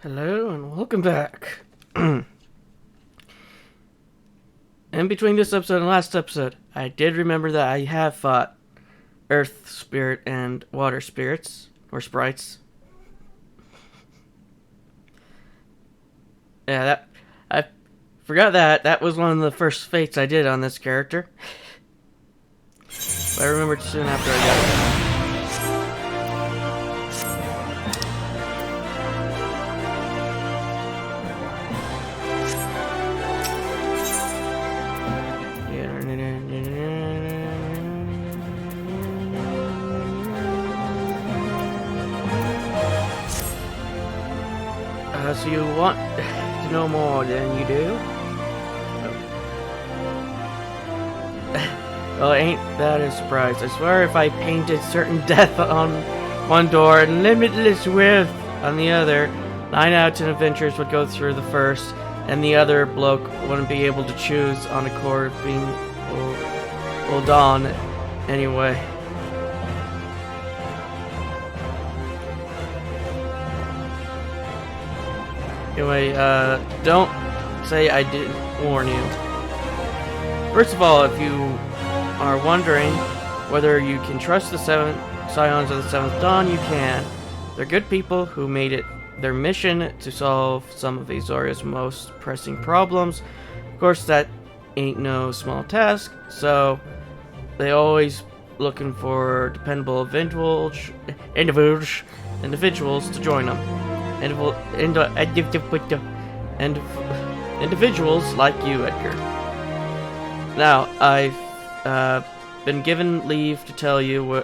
Hello and welcome back. In between this episode and last episode, I did remember that I have fought Earth Spirit and Water Spirits, or Sprites. Yeah, I forgot that. That was one of the first fates I did on this character. But I remembered soon after I got it. So you want to know more than you do? Well, ain't that a surprise? I swear if I painted certain death on one door and limitless width on the other, 9 out of 10 adventurers would go through the first, and the other bloke wouldn't be able to choose on a core of being hold on anyway. Anyway, don't say I didn't warn you. First of all, if you are wondering whether you can trust the Scions of the Seventh Dawn, you can. They're good people who made it their mission to solve some of Azoria's most pressing problems. Of course, that ain't no small task, so they always looking for dependable individuals to join them. Individuals like you, Edgar. Now, I've been given leave to tell you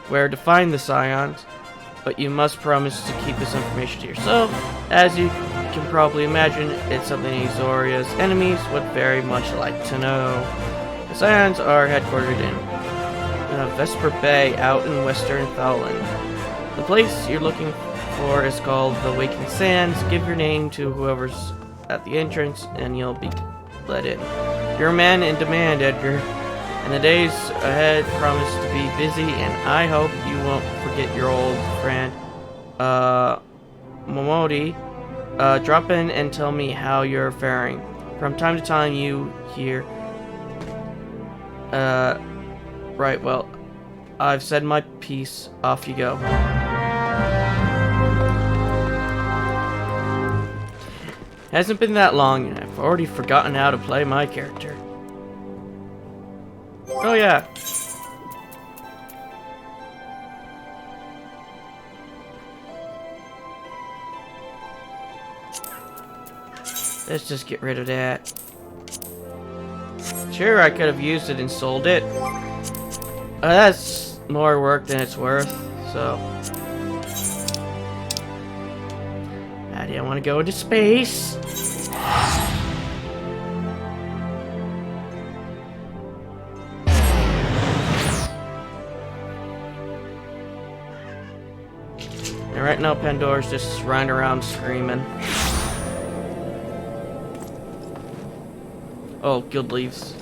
where to find the Scions, but you must promise to keep this information to yourself. As you can probably imagine, it's something Azoria's enemies would very much like to know. The Scions are headquartered in Vesper Bay out in western Levelin. The place you're looking for is called the Waking Sands. Give your name to whoever's at the entrance and you'll be let in. You're a man in demand, Edgar, and the days ahead promise to be busy, and I hope you won't forget your old friend, Momodi. Drop in and tell me how you're faring. From time to time you hear, right, well, I've said my piece. Off you go. Hasn't been that long, and I've already forgotten how to play my character. Oh yeah. Let's just get rid of that. Sure, I could have used it and sold it. That's more work than it's worth, so. I didn't want to go into space. And right now, Pandora's just running around screaming. Oh, guild leaves.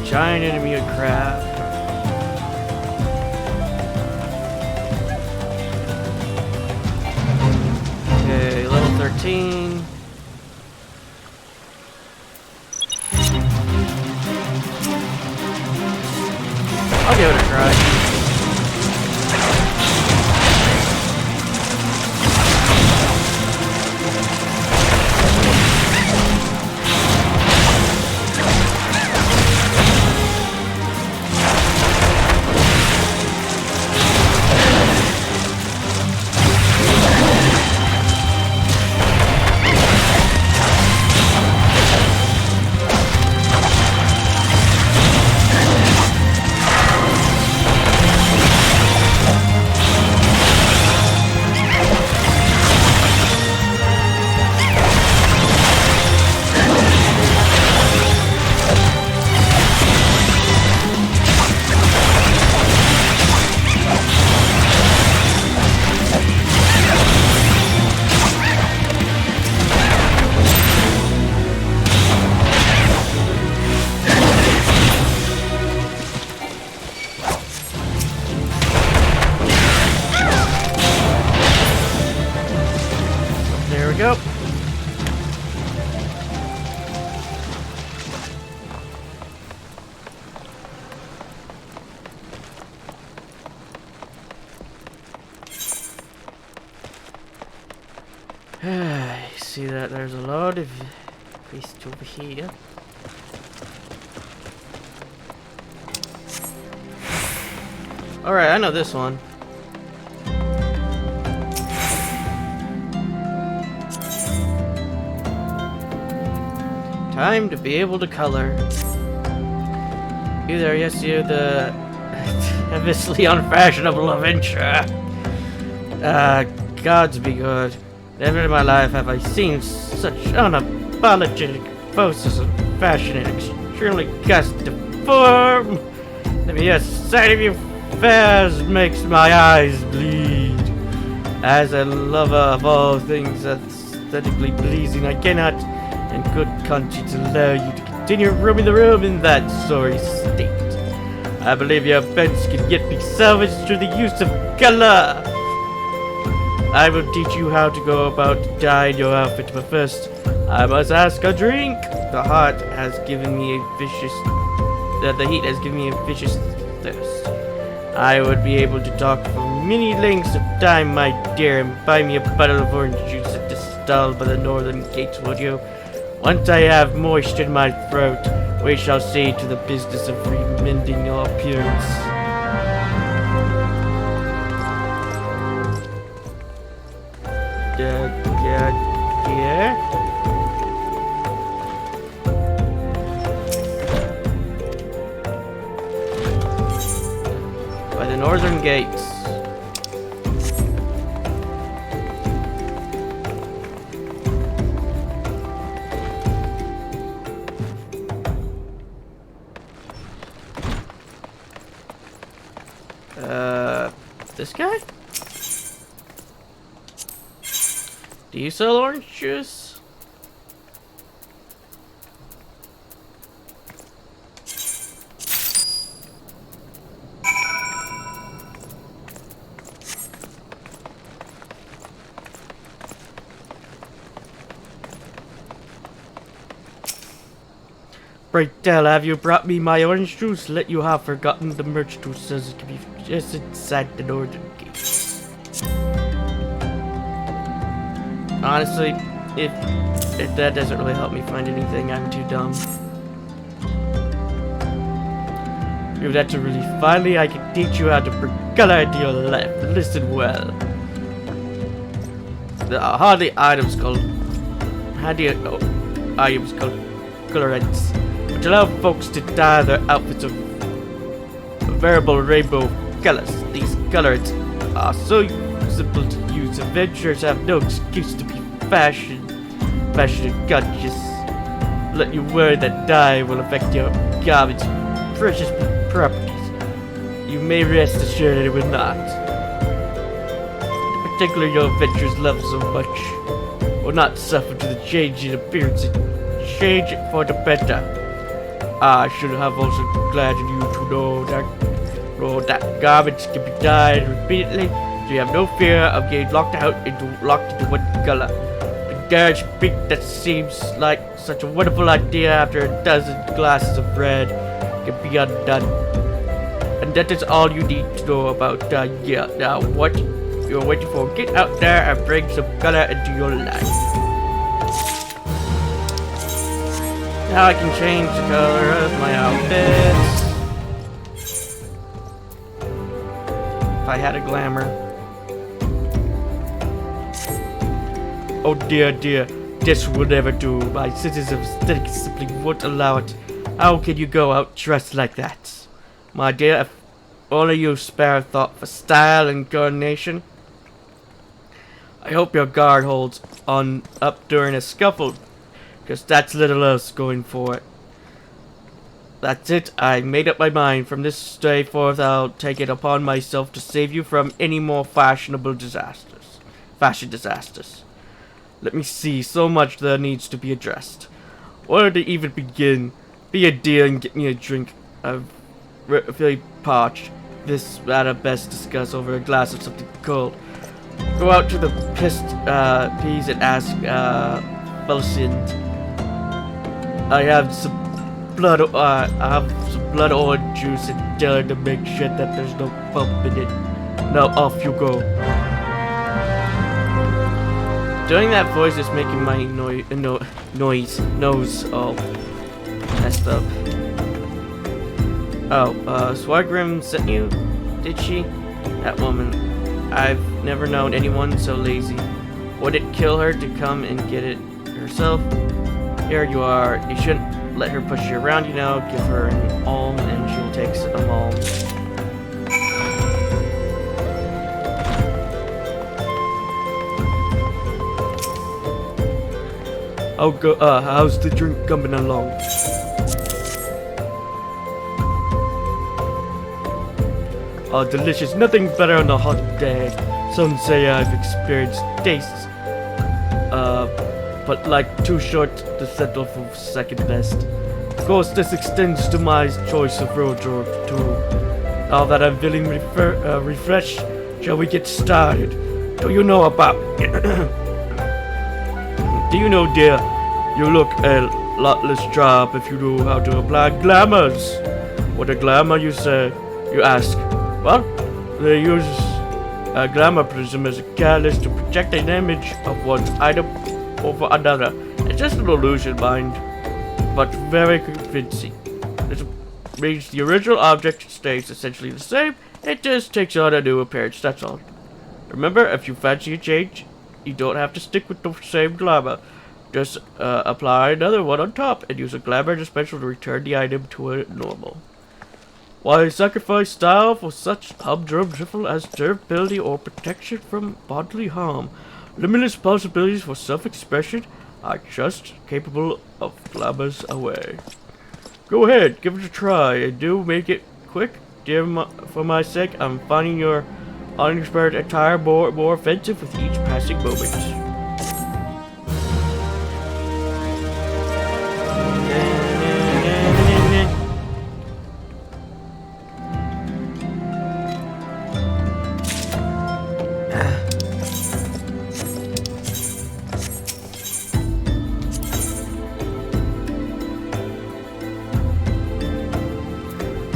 Giant enemy of crab. Okay, level 13. I'll give it a try. see that there's a lot of waste over here. Alright, I know this one. Time to be able to color. You there, yes, you, the obviously unfashionable adventurer. Gods be good. Never in my life have I seen such unapologetic poses of fashion and extremely custom form. The mere sight of your face makes my eyes bleed. As a lover of all things aesthetically pleasing, I cannot, in good conscience, allow you to continue roaming the room in that sorry state. I believe your offense can yet be salvaged through the use of color. I will teach you how to go about dyeing your outfit, but first, I must ask a drink. The heat has given me a vicious thirst. I would be able to talk for many lengths of time, my dear, and buy me a bottle of orange juice at the stall by the northern gates, would you? Once I have moisture in my throat, we shall see to the business of remending your appearance. Yeah. By the northern gates. This guy? Do you sell orange juice? Pray tell, have you brought me my orange juice? Let you have forgotten the merchant who says it can be just inside the northern gates. Honestly, if that doesn't really help me find anything, I'm too dumb. If that's a relief. Finally, I can teach you how to bring color into your life. Listen well. There are hardly items called colorants, which allow folks to dye their outfits of a variable rainbow of colors. These colorants are so simple to use. Adventurers have no excuse to be fashion conscious. Let you worry that dye will affect your garment's precious properties. You may rest assured that it will not. In particular, your adventurers love so much will not suffer to the change in appearance and change it for the better. I should have also glad you to know that garments can be dyed repeatedly, so you have no fear of getting locked into one color. The garage pink that seems like such a wonderful idea after a dozen glasses of red can be undone. And that is all you need to know about yeah. Now what you're waiting for, get out there and bring some color into your life. Now I can change the color of my outfits. If I had a glamour. Oh dear, this will never do. My senses of aesthetics simply won't allow it. How can you go out dressed like that? My dear, if only you spare a thought for style and coordination. I hope your guard holds on up during a scuffle, because that's little else going for it. That's it, I made up my mind. From this day forth, I'll take it upon myself to save you from any more fashion disasters. Let me see, so much that needs to be addressed. Where to even begin? Be a dear and get me a drink. I'm really parched. This matter best discuss over a glass of something cold. Go out to the peas and ask Levelin. I have some blood orange juice and tell her to make sure that there's no bump in it. Now off you go. Doing that voice is making my nose all messed up. Oh, Swagrim sent you, did she? That woman. I've never known anyone so lazy. Would it kill her to come and get it herself? Here you are. You shouldn't let her push you around, you know. Give her an alm and she'll take some alms. How's the drink coming along? Oh, delicious. Nothing better on a hot day. Some say I've experienced tastes, but like too short to settle for second best. Of course, this extends to my choice of road too. Now that I'm feeling refreshed, shall we get started? Do you know about... Do you know, dear, you look a lot less sharp if you know how to apply glamours. What a glamour, you say? You ask. Well, they use a glamour prism as a catalyst to project an image of one item over another. It's just an illusion, mind, but very convincing. This means the original object stays essentially the same. It just takes on a new appearance, that's all. Remember, if you fancy a change, you don't have to stick with the same glamour. Just apply another one on top and use a glamour dispensal to return the item to a normal. Why sacrifice style for such humdrum trivial as durability or protection from bodily harm? Limitless possibilities for self-expression are just capable of glamours away. Go ahead, give it a try, and do make it quick. Dear, for my sake, I'm finding your uninspired attire more offensive with each passing moment.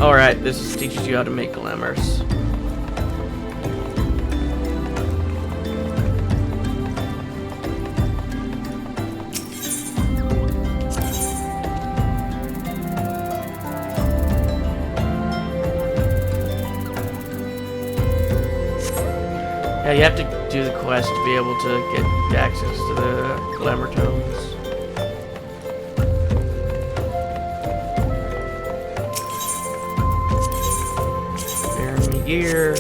Alright, this teaches you how to make glamours. Yeah, you have to do the quest to be able to get access to the glamour tomes. Gear.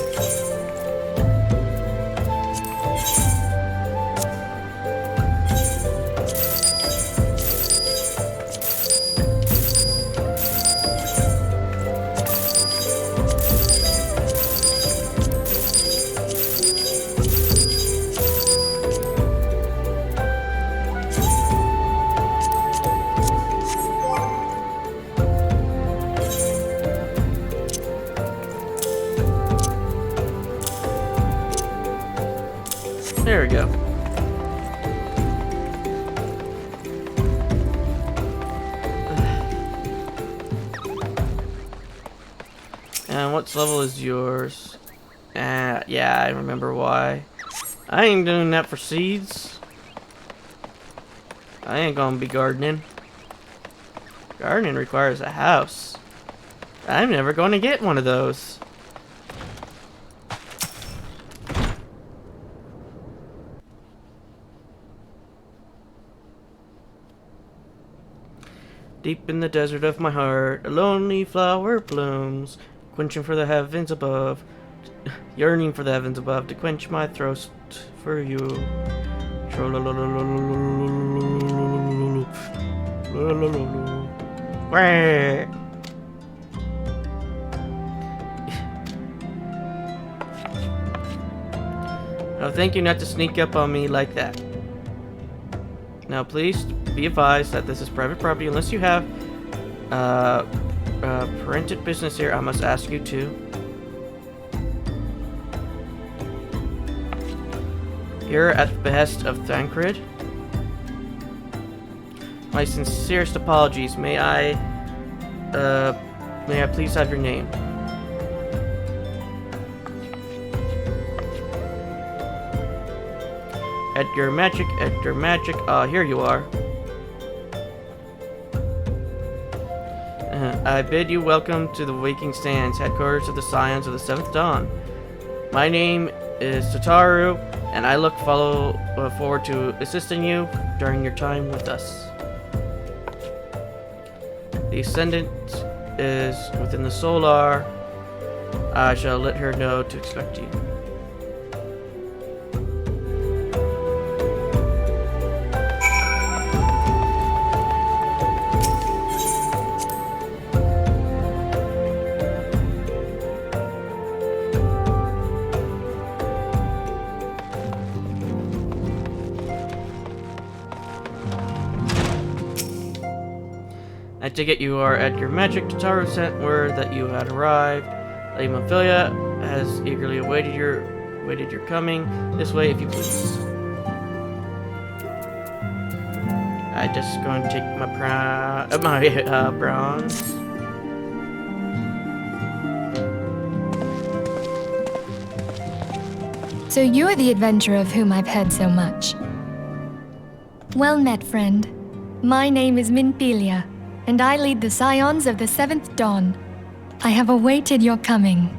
There we go. And what level is yours? Yeah, I remember why. I ain't doing that for seeds. I ain't gonna be gardening. Gardening requires a house. I'm never gonna get one of those. Deep in the desert of my heart, a lonely flower blooms, quenching for the heavens above, yearning for the heavens above to quench my thirst for you. Now, thank you not to sneak up on me like that. Now, please be advised that this is private property. Unless you have parented business here, I must ask you to. Here at the behest of Thancred. My sincerest apologies. May I please have your name? Edgar Magic, Edgar Magic. Here you are. I bid you welcome to the Waking Stands, headquarters of the Scions of the Seventh Dawn. My name is Tataru, and I look forward to assisting you during your time with us. The Ascendant is within the Solar. I shall let her know to expect you. I take it you are at your magic. Tataru sent word that you had arrived. Lady Monfilia has eagerly awaited your coming. This way, if you please. I just going to take my bronze. So you're the adventurer of whom I've heard so much. Well met, friend. My name is Minfilia, and I lead the Scions of the Seventh Dawn. I have awaited your coming.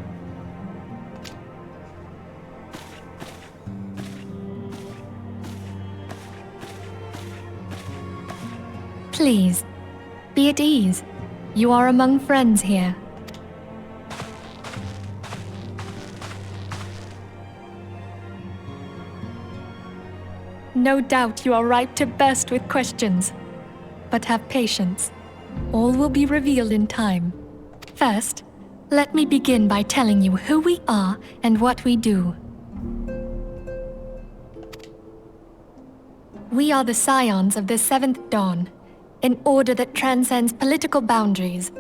Please, be at ease. You are among friends here. No doubt you are ripe to burst with questions. But have patience. All will be revealed in time. First, let me begin by telling you who we are and what we do. We are the Scions of the Seventh Dawn, an order that transcends political boundaries.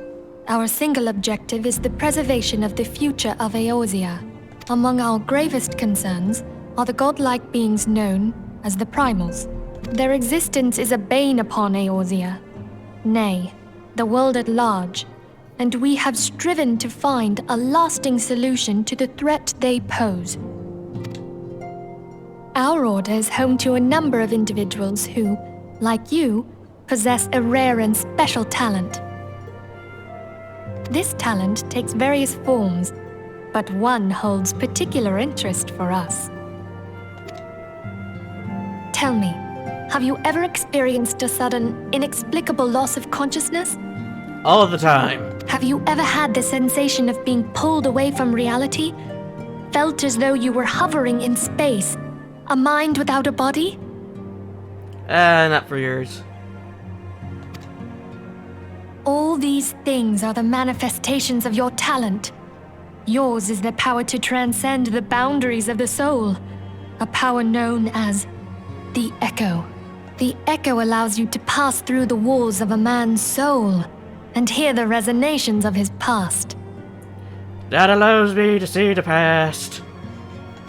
Our single objective is the preservation of the future of Eorzea. Among our gravest concerns are the godlike beings known as the Primals. Their existence is a bane upon Eorzea. Nay, the world at large, and we have striven to find a lasting solution to the threat they pose. Our order is home to a number of individuals who, like you, possess a rare and special talent. This talent takes various forms, but one holds particular interest for us. Tell me, have you ever experienced a sudden, inexplicable loss of consciousness? All the time. Have you ever had the sensation of being pulled away from reality? Felt as though you were hovering in space? A mind without a body? Not for yours. All these things are the manifestations of your talent. Yours is the power to transcend the boundaries of the soul, a power known as the Echo. The Echo allows you to pass through the walls of a man's soul and hear the resonations of his past. That allows me to see the past.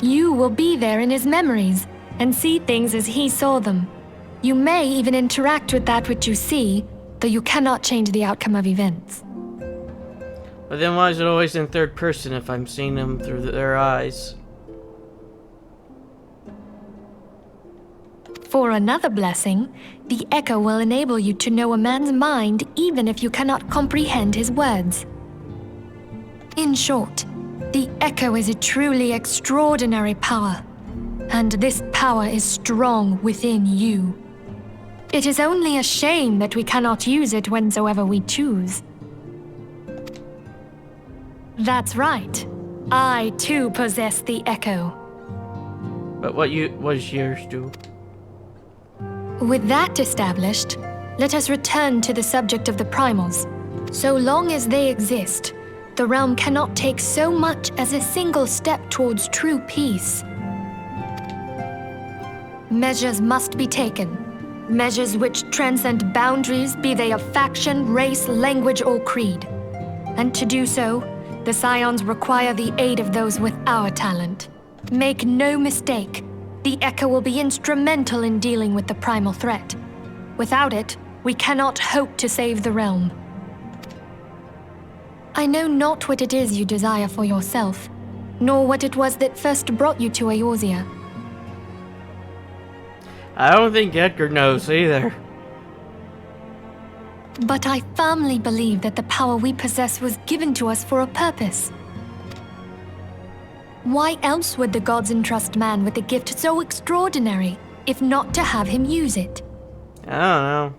You will be there in his memories and see things as he saw them. You may even interact with that which you see, though you cannot change the outcome of events. But then why is it always in third person if I'm seeing them through their eyes? For another blessing, the Echo will enable you to know a man's mind even if you cannot comprehend his words. In short, the Echo is a truly extraordinary power, and this power is strong within you. It is only a shame that we cannot use it whensoever we choose. That's right. I too possess the Echo. But what does yours do? With that established, let us return to the subject of the Primals. So long as they exist, the realm cannot take so much as a single step towards true peace. Measures must be taken. Measures which transcend boundaries, be they of faction, race, language, or creed. And to do so, the Scions require the aid of those with our talent. Make no mistake, the Echo will be instrumental in dealing with the primal threat. Without it, we cannot hope to save the realm. I know not what it is you desire for yourself, nor what it was that first brought you to Eorzea. I don't think Edgar knows either. But I firmly believe that the power we possess was given to us for a purpose. Why else would the gods entrust man with a gift so extraordinary, if not to have him use it? I don't know.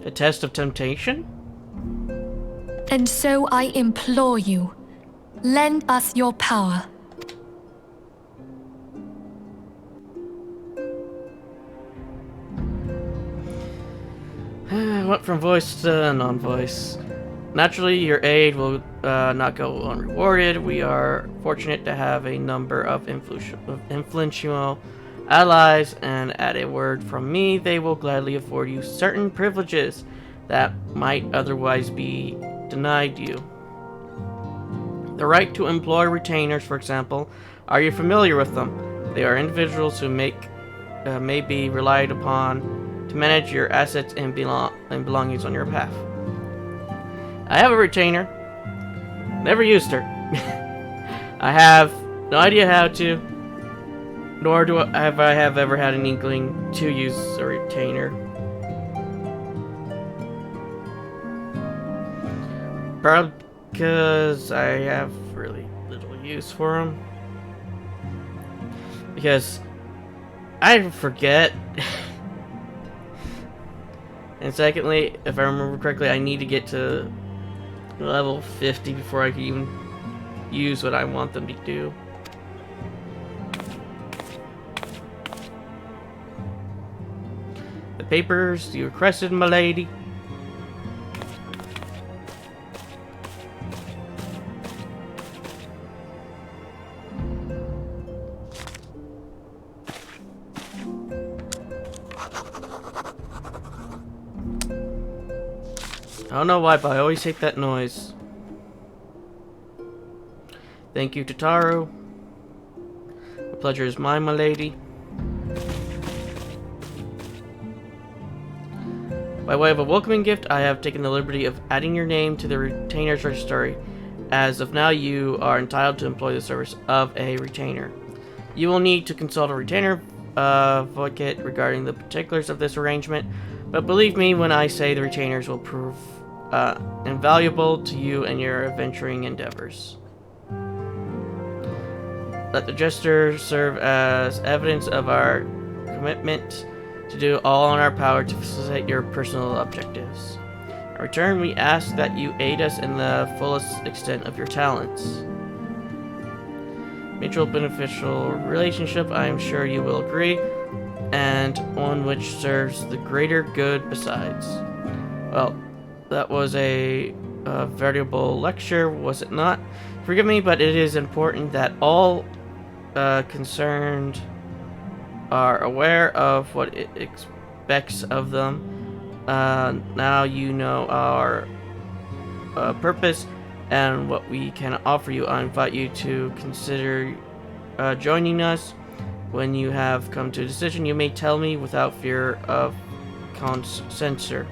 A test of temptation? And so I implore you, lend us your power. Went from voice to non-voice. Naturally, your aid will not go unrewarded. We are fortunate to have a number of influential allies, and at a word from me, they will gladly afford you certain privileges that might otherwise be denied you. The right to employ retainers, for example. Are you familiar with them? They are individuals who may be relied upon to manage your assets and belongings on your behalf. I have a retainer. Never used her. I have no idea how to, nor have I ever had an inkling to use a retainer. Probably because I have really little use for them. Because I forget. And secondly, if I remember correctly, I need to get to level 50 before I can even use what I want them to do. The papers you requested, my lady. I don't know why, but I always hate that noise. Thank you, Tataru. The pleasure is mine, my lady. By way of a welcoming gift, I have taken the liberty of adding your name to the retainer's registry. As of now, you are entitled to employ the service of a retainer. You will need to consult a retainer advocate regarding the particulars of this arrangement, but believe me when I say the retainers will prove invaluable to you and your adventuring endeavors. Let the gesture serve as evidence of our commitment to do all in our power to facilitate your personal objectives. In return, we ask that you aid us in the fullest extent of your talents. Mutual beneficial relationship, I am sure you will agree, and one which serves the greater good besides. Well, that was a variable lecture, was it not? Forgive me, but it is important that all concerned are aware of what it expects of them. Now you know our purpose and what we can offer you. I invite you to consider joining us. When you have come to a decision, you may tell me without fear of censure.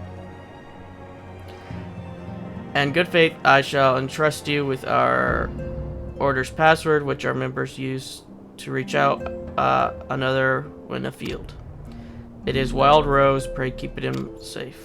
In good faith, I shall entrust you with our order's password, which our members use to reach out another when afield. It is Wild Rose. Pray keep him safe.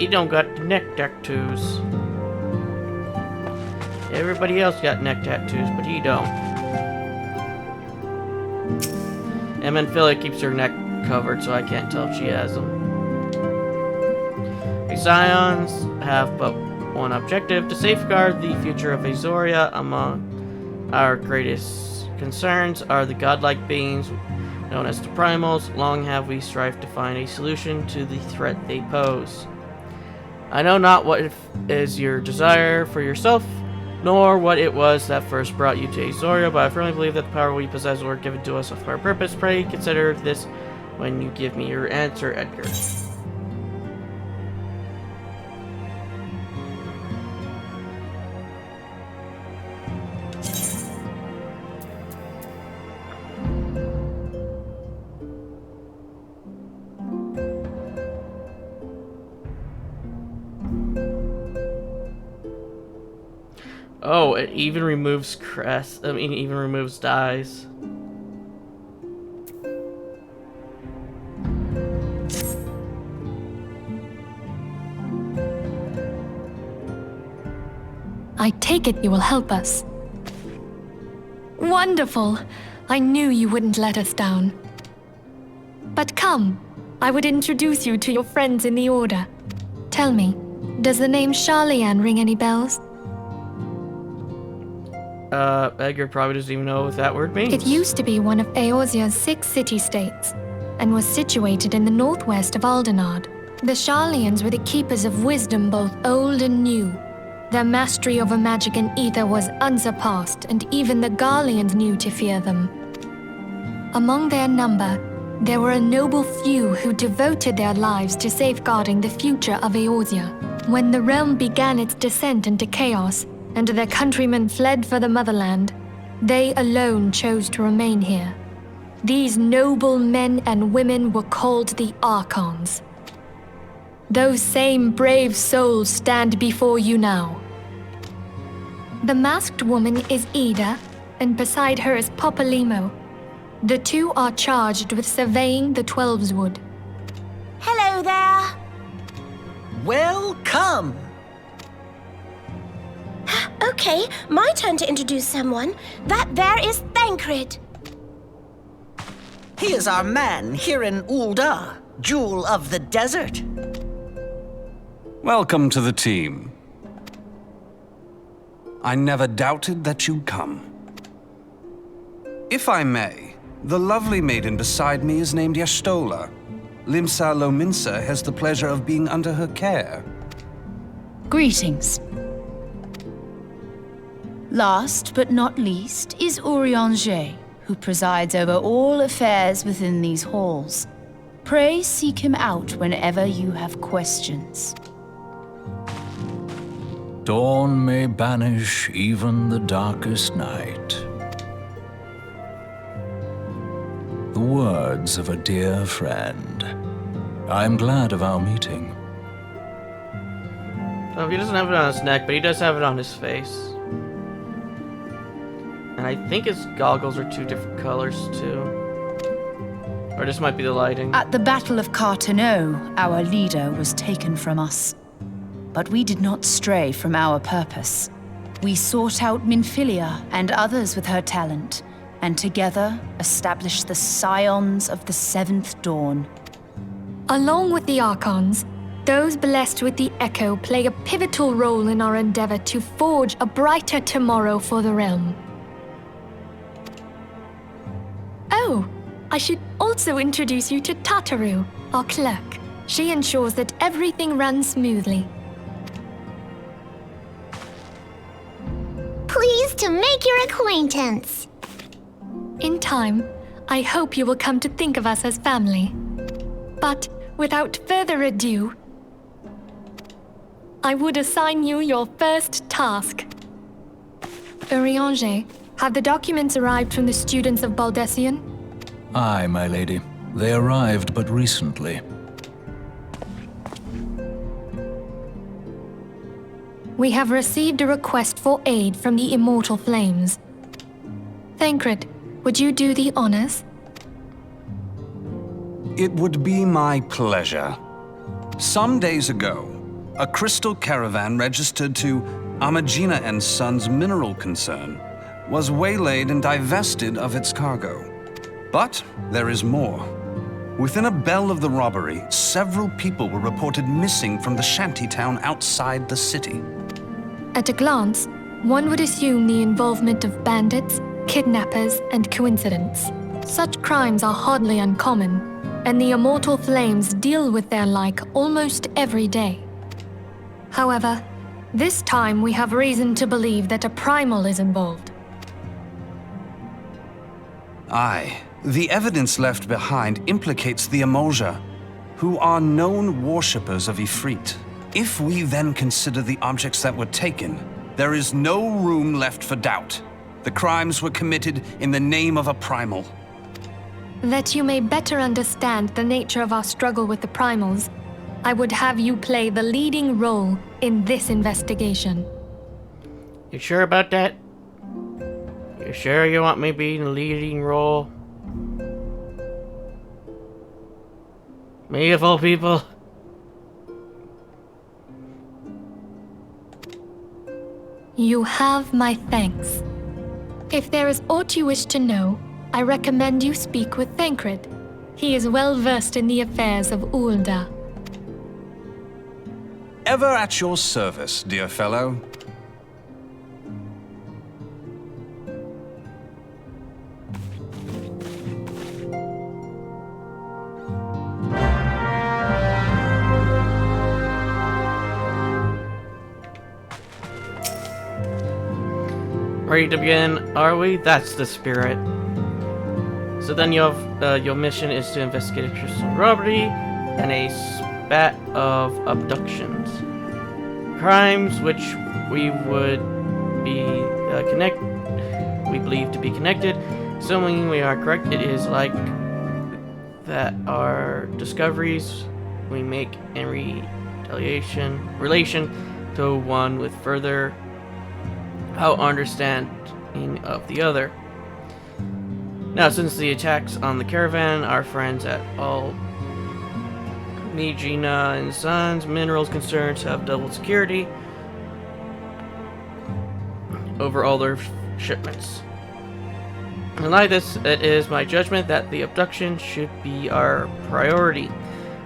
He don't got the neck tattoos. Everybody else got neck tattoos, but he don't. And Philly keeps her neck covered, so I can't tell if she has them. We Scions have but one objective: to safeguard the future of Azoria. Among our greatest concerns are the godlike beings known as the Primals. Long have we strived to find a solution to the threat they pose. I know not what is your desire for yourself, nor what it was that first brought you to Azoria, but I firmly believe that the power we possess were given to us for a purpose. Pray consider this when you give me your answer, Edgar. Oh, it even removes even removes dyes. I take it you will help us. Wonderful! I knew you wouldn't let us down. But come, I would introduce you to your friends in the Order. Tell me, does the name Charlian ring any bells? Edgar probably doesn't even know what that word means. It used to be one of Eorzea's 6 city-states, and was situated in the northwest of Aldenard. The Charlians were the keepers of wisdom both old and new. Their mastery over magic and ether was unsurpassed, and even the Garleans knew to fear them. Among their number, there were a noble few who devoted their lives to safeguarding the future of Eorzea. When the realm began its descent into chaos, and their countrymen fled for the motherland, they alone chose to remain here. These noble men and women were called the Archons. Those same brave souls stand before you now. The masked woman is Ida, and beside her is Popolimo. The two are charged with surveying the Twelveswood. Hello there. Welcome! Okay, my turn to introduce someone. That there is Thancred. He is our man here in Ul'dah, Jewel of the Desert. Welcome to the team. I never doubted that you'd come. If I may, the lovely maiden beside me is named Y'shtola. Limsa Lominsa has the pleasure of being under her care. Greetings. Last but not least is Urianger, who presides over all affairs within these halls. Pray seek him out whenever you have questions. Dawn may banish even the darkest night. The words of a dear friend. I'm glad of our meeting. Oh, he doesn't have it on his neck, but he does have it on his face. And I think his goggles are 2 different colors, too. Or this might be the lighting. At the Battle of Carteneau, our leader was taken from us. But we did not stray from our purpose. We sought out Minfilia and others with her talent, and together established the Scions of the 7th Dawn. Along with the Archons, those blessed with the Echo play a pivotal role in our endeavor to forge a brighter tomorrow for the realm. Oh, I should also introduce you to Tataru, our clerk. She ensures that everything runs smoothly. Pleased to make your acquaintance. In time, I hope you will come to think of us as family. But without further ado, I would assign you your first task. Urianger, have the documents arrived from the students of Baldessian? Aye, my lady. They arrived but recently. We have received a request for aid from the Immortal Flames. Thancred, would you do the honors? It would be my pleasure. Some days ago, a crystal caravan registered to Amagina and Sons mineral concern was waylaid and divested of its cargo. But there is more. Within a bell of the robbery, several people were reported missing from the shantytown outside the city. At a glance, one would assume the involvement of bandits, kidnappers, and coincidence. Such crimes are hardly uncommon, and the Immortal Flames deal with their like almost every day. However, this time we have reason to believe that a primal is involved. Aye, the evidence left behind implicates the Emulja, who are known worshippers of Ifrit. If we then consider the objects that were taken, there is no room left for doubt. The crimes were committed in the name of a primal. That you may better understand the nature of our struggle with the primals, I would have you play the leading role in this investigation. You sure about that? You sure you want me to be in the leading role? Me of all people? You have my thanks. If there is aught you wish to know, I recommend you speak with Thancred. He is well versed in the affairs of Ulda. Ever at your service, dear fellow. Ready to begin, are we? That's the spirit. So then you have, your mission is to investigate a crystal robbery and a spat of abductions. Crimes which we would be we believe to be connected. Assuming we are correct, it is like that our discoveries we make in relation to one with further our understanding of the other. Now, since the attacks on the caravan, our friends at Amagina and Sons Minerals Concerns have doubled security over all their shipments. In light of this, it is my judgment that the abduction should be our priority.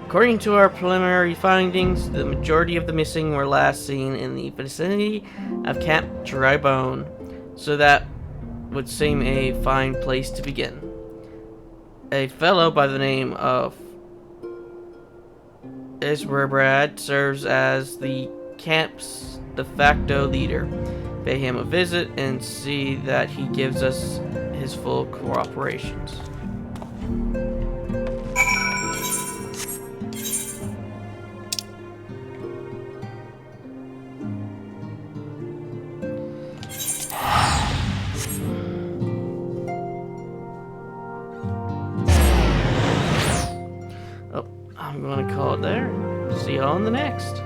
According to our preliminary findings, the majority of the missing were last seen in the vicinity of Camp Drybone, so that would seem a fine place to begin. A fellow by the name of Isrebrad serves as the camp's de facto leader. Pay him a visit and see that he gives us his full cooperations. I'm going to call it there. See y'all in the next.